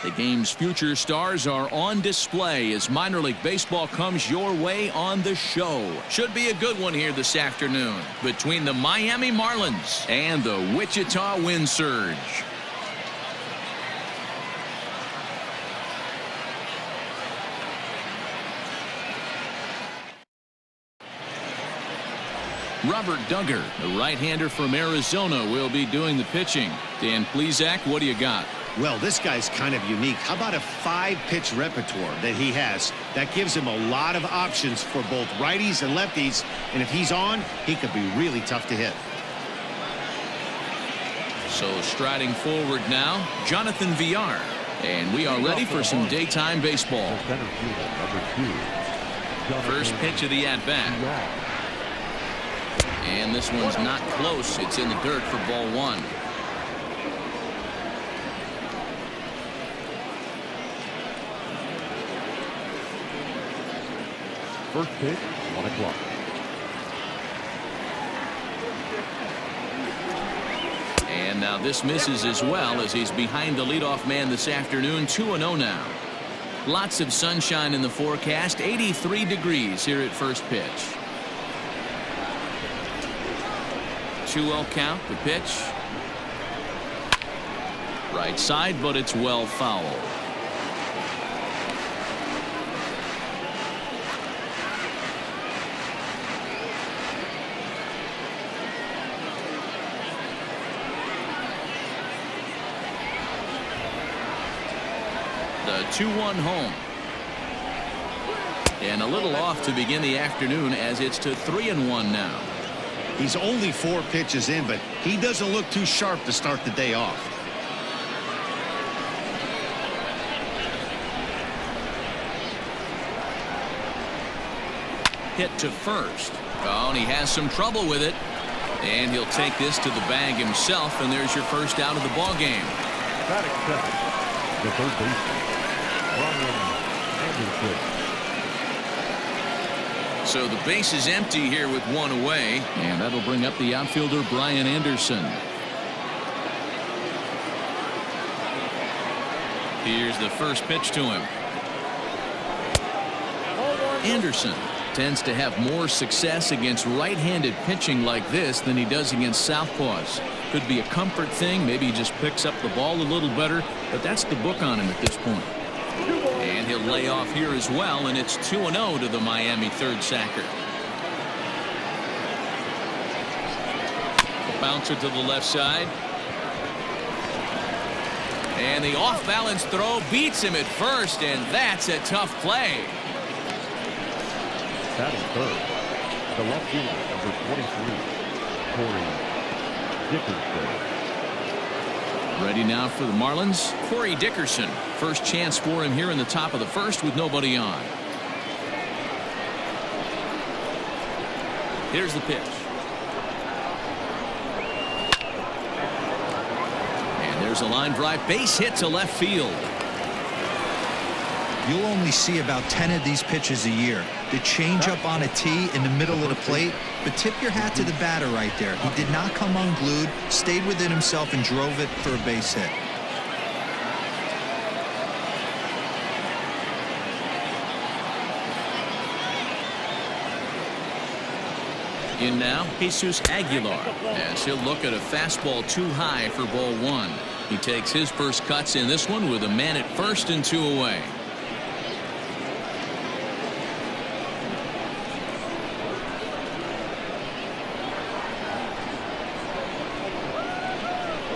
The game's future stars are on display as minor league baseball comes your way on the show. Should be a good one here this afternoon between the Miami Marlins and the Wichita Wind Surge. Robert Duggar, the right-hander from Arizona, will be doing the pitching. Dan Plesac, what do you got? Well, this guy's kind of unique. How about a 5-pitch repertoire that he has? That gives him a lot of options for both righties and lefties. And if he's on, he could be really tough to hit. So striding forward now, Jonathan Villar. And we are ready for some daytime baseball. First pitch of the at-bat. And this one's not close. It's in the dirt for ball one. First pitch, 1 o'clock. And now this misses as well as he's behind the leadoff man this afternoon. 2-0 now. Lots of sunshine in the forecast. 83 degrees here at first pitch. 2-0 count, the pitch. Right side, but it's well foul. The 2-1 home. And a little off to begin the afternoon as it's to 3-1 now. He's only 4 pitches in, but he doesn't look too sharp to start the day off. Hit to first. Oh, and he has some trouble with it. And he'll take this to the bag himself, and there's your first out of the ball game. Batting second, the third baseman, Anderson. So the base is empty here with 1 away, and that'll bring up the outfielder Brian Anderson. Here's the first pitch to him. Anderson tends to have more success against right-handed pitching like this than he does against southpaws. Could be a comfort thing. Maybe he just picks up the ball a little better, but that's the book on him at this point. And he'll lay off here as well, and it's 2-0 to the Miami third sacker. Bouncer to the left side. And the off-balance throw beats him at first, and that's a tough play. Batting third, the left fielder, number 23, Corey Dickerson. Ready now for the Marlins, Corey Dickerson. First chance for him here in the top of the first with nobody on. Here's the pitch. And there's a line drive base hit to left field. You'll only see about 10 of these pitches a year. The changeup on a tee in the middle of the plate, but tip your hat to the batter right there. He did not come unglued, stayed within himself, and drove it for a base hit. In now, Jesus Aguilar, as he'll look at a fastball too high for ball one. He takes his first cuts in this one with a man at first and 2 away.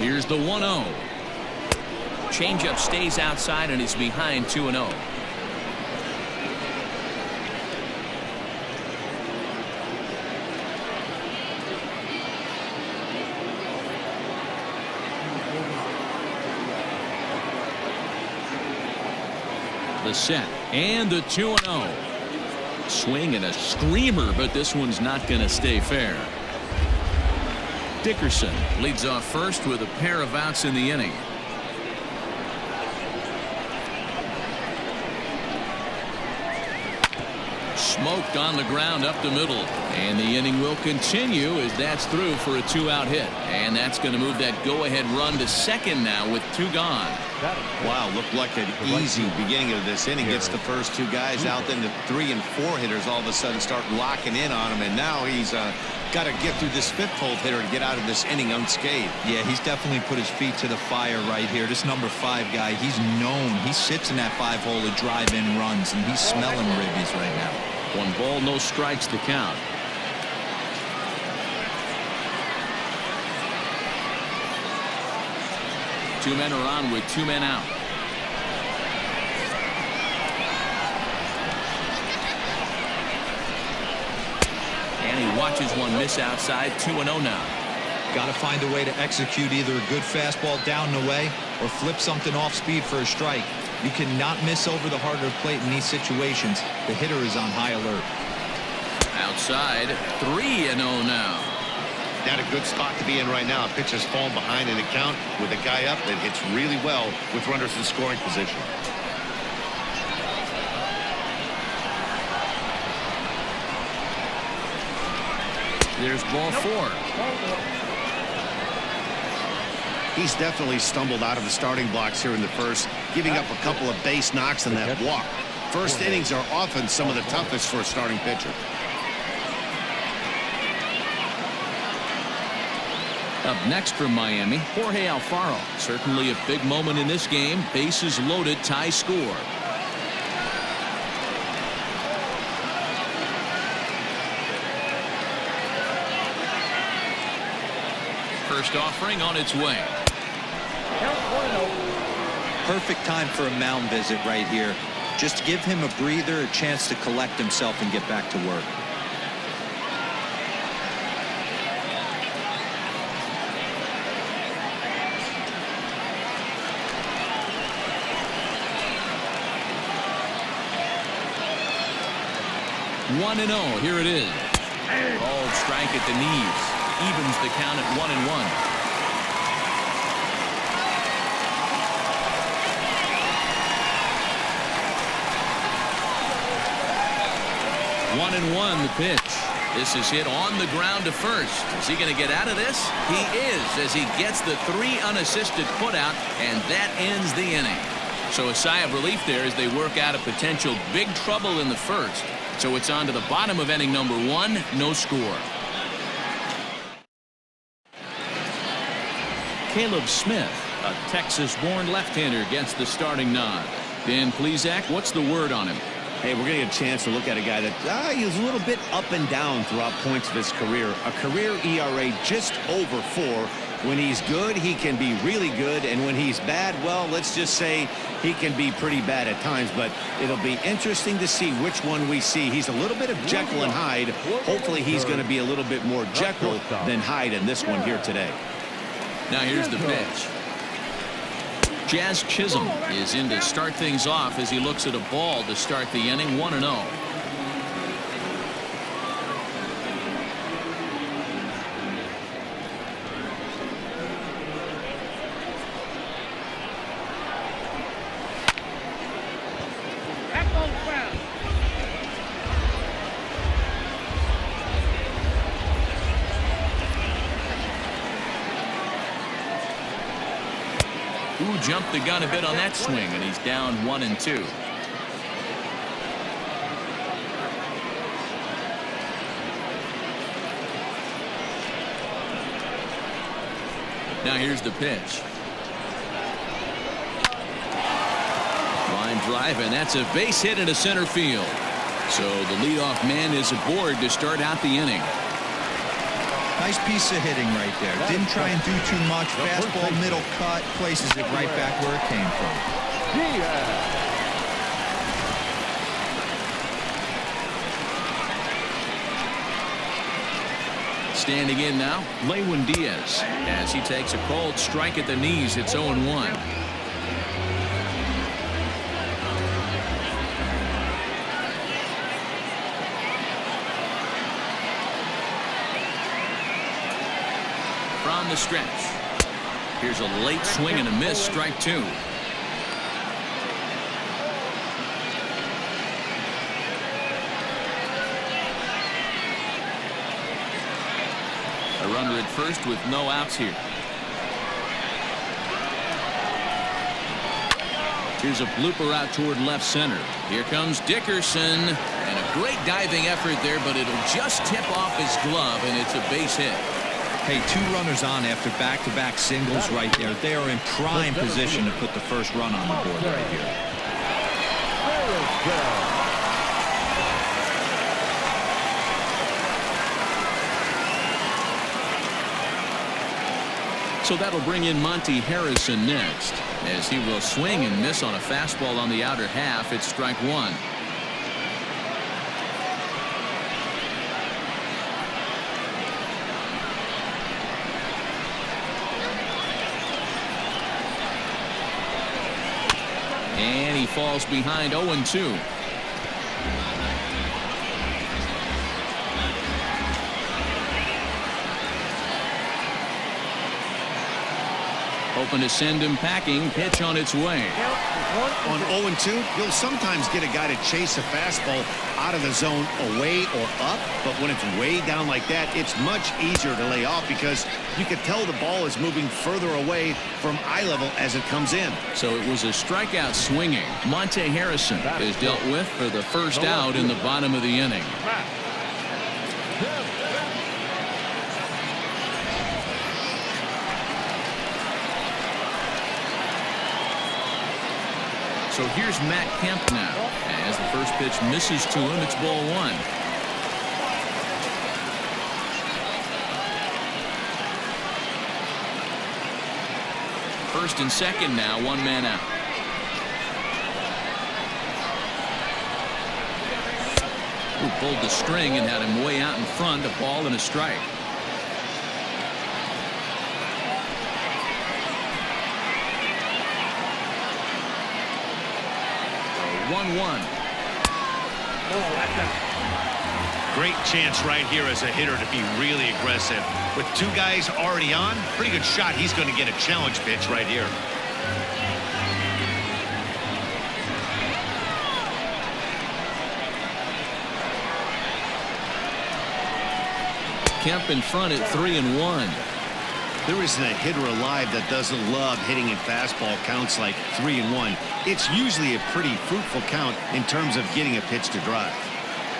Here's the 1-0. Changeup stays outside and is behind 2-0. The set and the 2-0. Swing and a screamer, but this one's not going to stay fair. Dickerson leads off first with a pair of outs in the inning. smoked on the ground up the middle. And the inning will continue as that's through for a 2-out hit. And that's going to move that go-ahead run to second now with 2 gone. Wow, looked like an easy beginning of this inning. Gets the first 2 guys out, then the 3 and 4 hitters all of a sudden start locking in on him. And now he's got to get through this 5th hole hitter to get out of this inning unscathed. Yeah, he's definitely put his feet to the fire right here. This number 5 guy, he's known. He sits in that 5 hole to drive in runs, and he's smelling ribbies right now. 1 ball, no strikes to count. Two men are on with 2 men out. And he watches one miss outside. 2-0 now. Got to find a way to execute either a good fastball down and away or flip something off speed for a strike. You cannot miss over the heart of the plate in these situations. The hitter is on high alert. Outside. 3-0 now. Not a good spot to be in right now. Pitcher's falling behind in the count with a guy up that hits really well with runners in scoring position. There's ball 4. He's definitely stumbled out of the starting blocks here in the first, giving up a couple of base knocks and that walk. First innings are often some of the toughest for a starting pitcher. Up next from Miami, Jorge Alfaro. Certainly a big moment in this game. Bases loaded, tie score. First offering on its way. Perfect time for a mound visit right here. Just give him a breather, a chance to collect himself and get back to work. One and 0. Here it is. Called strike at the knees. Evens the count at 1-1. 1-1 the pitch. This is hit on the ground to first. Is he going to get out of this? He is, as he gets the 3 unassisted putout, and that ends the inning. So a sigh of relief there as they work out a potential big trouble in the first. So it's on to the bottom of inning number 1, no score. Caleb Smith, a Texas-born left-hander, gets the starting nod. Dan Plesac, what's the word on him? Hey, we're going to get a chance to look at a guy that he's a little bit up and down throughout points of his career. A career ERA just over 4. When he's good, he can be really good, and when he's bad, well, let's just say he can be pretty bad at times. But it'll be interesting to see which one we see. He's a little bit of Jekyll and Hyde. Hopefully he's going to be a little bit more Jekyll than Hyde in this one here today. Now here's the pitch. Jazz Chisholm is in to start things off as he looks at a ball to start the inning. 1-0. Jumped the gun a bit on that swing, and he's down 1-2. Now here's the pitch. Line drive, and that's a base hit into center field. So the leadoff man is aboard to start out the inning. Nice piece of hitting right there. Didn't try and do too much. Fastball, middle cut, places it right back where it came from. Standing in now, Lewin Diaz, as he takes a cold strike at the knees. It's 0-1. From the stretch. Here's a late swing and a miss. Strike 2. Runner at first with no outs here. Here's a blooper out toward left center. Here comes Dickerson, and a great diving effort there, but it'll just tip off his glove, and it's a base hit. Hey, 2 runners on after back-to-back singles right there. They are in prime position to put the first run on the board right here. So that'll bring in Monte Harrison next, as he will swing and miss on a fastball on the outer half. It's strike 1. And he falls behind 0-2. Hoping to send him packing. Pitch on its way. On 0-2, you'll sometimes get a guy to chase a fastball out of the zone away or up, but when it's way down like that, it's much easier to lay off because you can tell the ball is moving further away from eye level as it comes in. So it was a strikeout swinging. Monte Harrison is dealt with for the first out in the bottom of the inning. So here's Matt Kemp now. As the first pitch misses to him, it's ball 1. First and second now, 1 man out. Who pulled the string and had him way out in front, a ball and a strike. 1-1. Great chance right here as a hitter to be really aggressive. With 2 guys already on, pretty good shot. He's going to get a challenge pitch right here. Kemp in front at 3-1. There isn't a hitter alive that doesn't love hitting in fastball counts like 3-1. It's usually a pretty fruitful count in terms of getting a pitch to drive.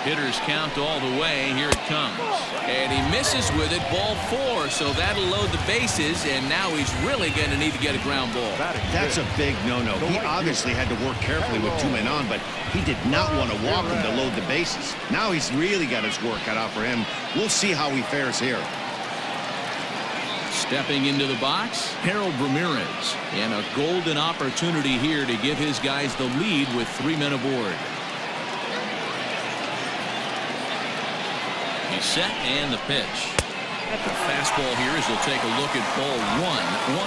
Hitters count all the way. Here it comes. And he misses with it. Ball 4. So that'll load the bases. And now he's really going to need to get a ground ball. That's a big no-no. He obviously had to work carefully with 2 men on, but he did not want to walk him to load the bases. Now he's really got his work cut out for him. We'll see how he fares here. Stepping into the box, Harold Ramirez. And a golden opportunity here to give his guys the lead with 3 men aboard. He's set and the pitch. The fastball here as he'll take a look at ball 1. 1-0.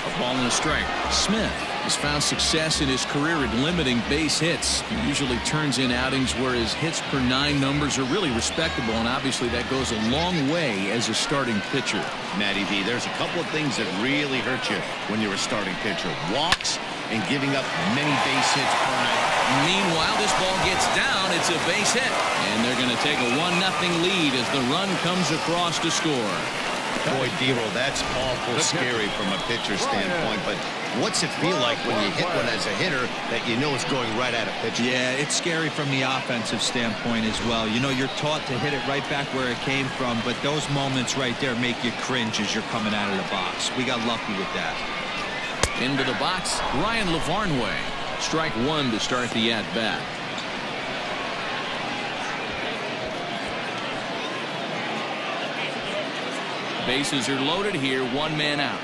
A ball and a strike. Smith has found success in his career at limiting base hits. He usually turns in outings where his hits per 9 numbers are really respectable, and obviously that goes a long way as a starting pitcher. Matty V, there's a couple of things that really hurt you when you're a starting pitcher. Walks and giving up many base hits per night. Meanwhile, this ball gets down. It's a base hit, and they're going to take a 1-0 lead as the run comes across to score. Boy, D-Roll, that's awful scary from a pitcher standpoint, but what's it feel like when you hit one as a hitter that you know it's going right at a pitcher? Yeah, it's scary from the offensive standpoint as well. You know, you're taught to hit it right back where it came from, but those moments right there make you cringe as you're coming out of the box. We got lucky with that. Into the box, Ryan Lavarnway. Strike 1 to start the at-bat. Bases are loaded here, 1 man out.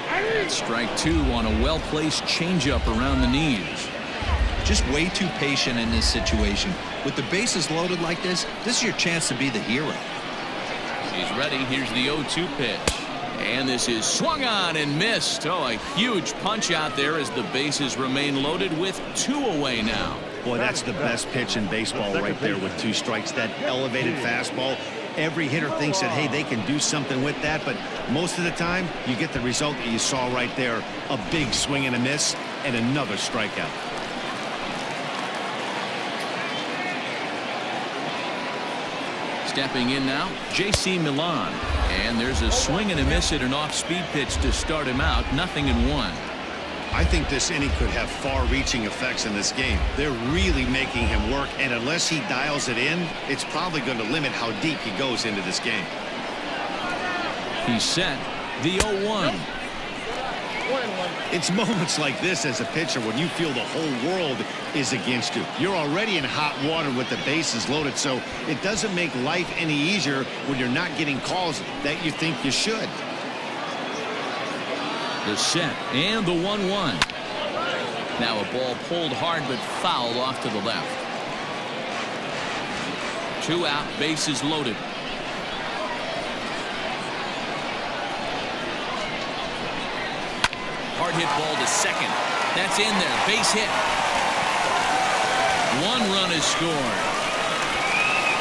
That's strike 2 on a well-placed changeup around the knees. Just way too patient in this situation. With the bases loaded like this is your chance to be the hero. He's ready. Here's the 0-2 pitch. And this is swung on and missed. Oh, a huge punch out there as the bases remain loaded with 2 away now. Boy, that's the best pitch in baseball right there with 2 strikes. That elevated fastball Every hitter thinks that, hey, they can do something with that, but most of the time, you get the result that you saw right there, a big swing and a miss, and another strikeout. Stepping in now, J.C. Milan. And there's a swing and a miss at an off-speed pitch to start him out. 0-1. I think this inning could have far-reaching effects in this game. They're really making him work, and unless he dials it in, it's probably going to limit how deep he goes into this game. He's set. The 0-1. It's moments like this as a pitcher when you feel the whole world is against you. You're already in hot water with the bases loaded, so it doesn't make life any easier when you're not getting calls that you think you should. The set and the 1-1. Now a ball pulled hard but fouled off to the left. 2 out, bases loaded. Hard hit ball to second. That's in there. Base hit. 1 run is scored.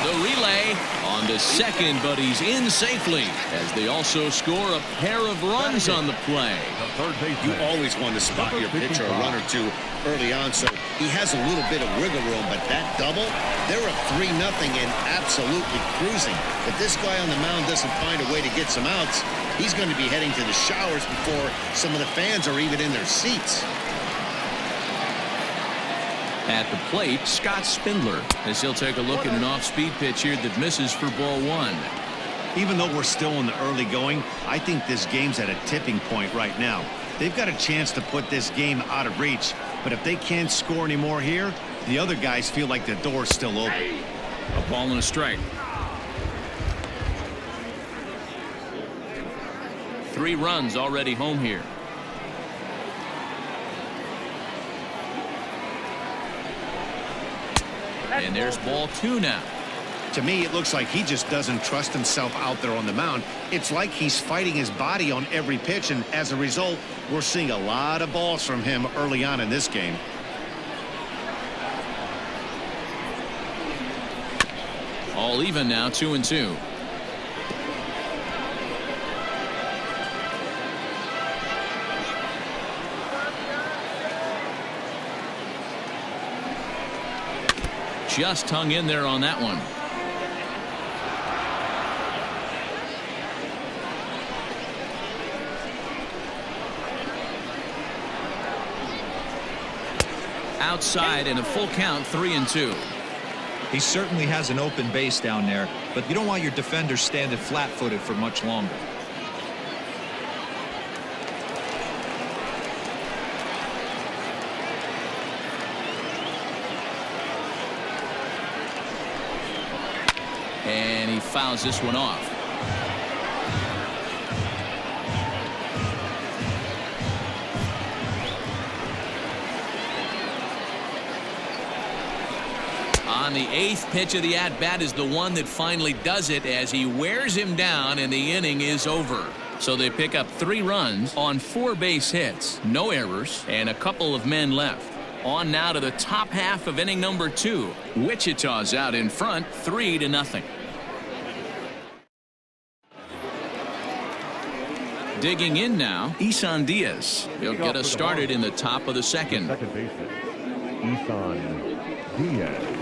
The relay on to second, but he's in safely as they also score a pair of runs on the play. You always want to spot your pitcher a run or two early on, so he has a little bit of wiggle room, but that double, they're up 3-0 and absolutely cruising. If this guy on the mound doesn't find a way to get some outs, he's going to be heading to the showers before some of the fans are even in their seats. At the plate, Scott Spindler, as he'll take a look at an off-speed pitch here that misses for ball 1. Even though we're still in the early going, I think this game's at a tipping point right now. They've got a chance to put this game out of reach, but if they can't score anymore here, the other guys feel like the door's still open. A ball and a strike. 3 runs already home here. And there's ball 2 now. To me, it looks like he just doesn't trust himself out there on the mound. It's like he's fighting his body on every pitch, and as a result, we're seeing a lot of balls from him early on in this game. All even now, 2-2. Just hung in there on that one. Outside and a full count, 3-2. He certainly has an open base down there, but you don't want your defender standing flat-footed for much longer. And he fouls this one off. On the 8th pitch of the at-bat is the one that finally does it as he wears him down and the inning is over. So they pick up 3 runs on 4 base hits, no errors, and a couple of men left. On now to the top half of inning number 2. Wichita's out in front, 3-0. Digging in now, Isan Diaz. He'll get us started in the top of the second. Second baseman, Isan Diaz.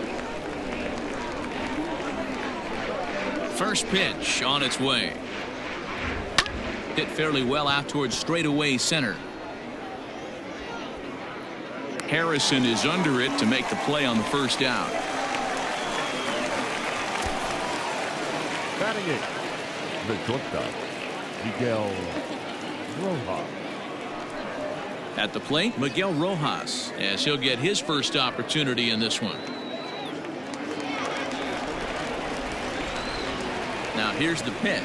First pitch on its way. Hit fairly well out towards straightaway center. Harrison is under it to make the play on the first out. Batting it, the shortstop, Miguel Rojas. At the plate, Miguel Rojas, as he'll get his first opportunity in this one. Now here's the pitch.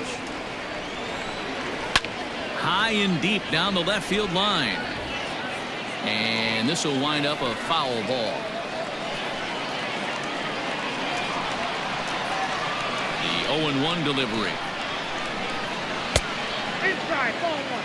High and deep down the left field line. And this will wind up a foul ball. The 0-1 delivery. Inside, ball 1.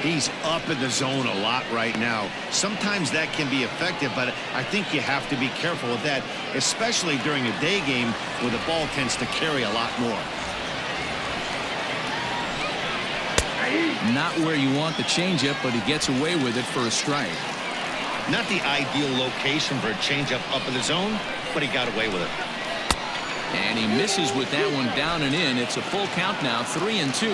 He's up in the zone a lot right now. Sometimes that can be effective, but I think you have to be careful with that, especially during a day game where the ball tends to carry a lot more. Not where you want the changeup, but he gets away with it for a strike. Not the ideal location for a changeup up in the zone, but he got away with it. And he misses with that one down and in. It's a full count now, 3-2.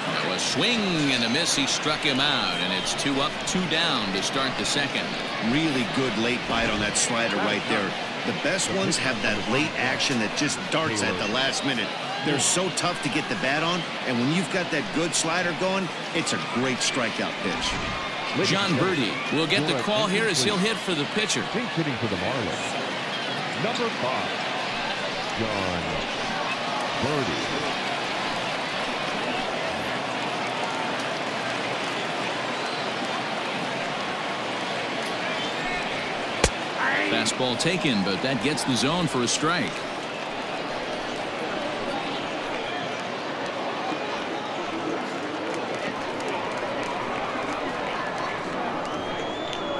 Now a swing and a miss. He struck him out, and it's 2 up, 2 down to start the second. Really good late bite on that slider right there. The best ones have that late action that just darts at the last minute. They're so tough to get the bat on, and when you've got that good slider going, it's a great strikeout pitch. John Birdie will get the call here as he'll hit for the pitcher. He's hitting for the Marlins. Number 5, John Birdie. Fastball taken, but that gets the zone for a strike.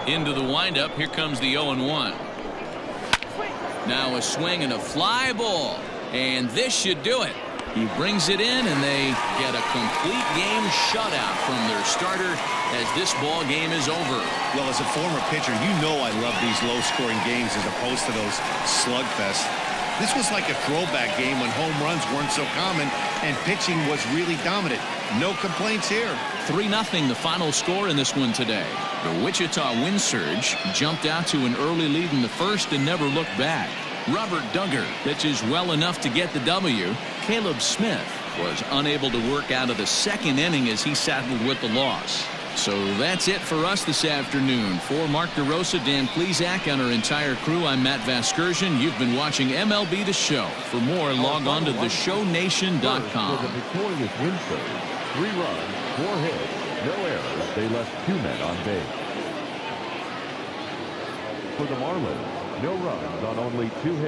Into the windup. Here comes the 0-1. Now a swing and a fly ball, and this should do it. He brings it in, and they get a complete game shutout from their starter as this ball game is over. Well, as a former pitcher, you know I love these low-scoring games as opposed to those slugfests. This was like a throwback game when home runs weren't so common and pitching was really dominant. No complaints here. 3-0 the final score in this one today. The Wichita wind surge jumped out to an early lead in the first and never looked back. Robert Duggar pitches well enough to get the W. Caleb Smith was unable to work out of the second inning as he settled with the loss. So that's it for us this afternoon. For Mark DeRosa, Dan Plesac, and our entire crew, I'm Matt Vasgersian. You've been watching MLB The Show. For more, log on to theshownation.com. For the victorious win surge, 3 runs, 4 hits, no errors. They left 2 men on base. For the Marlins, no runs on only 2 hits.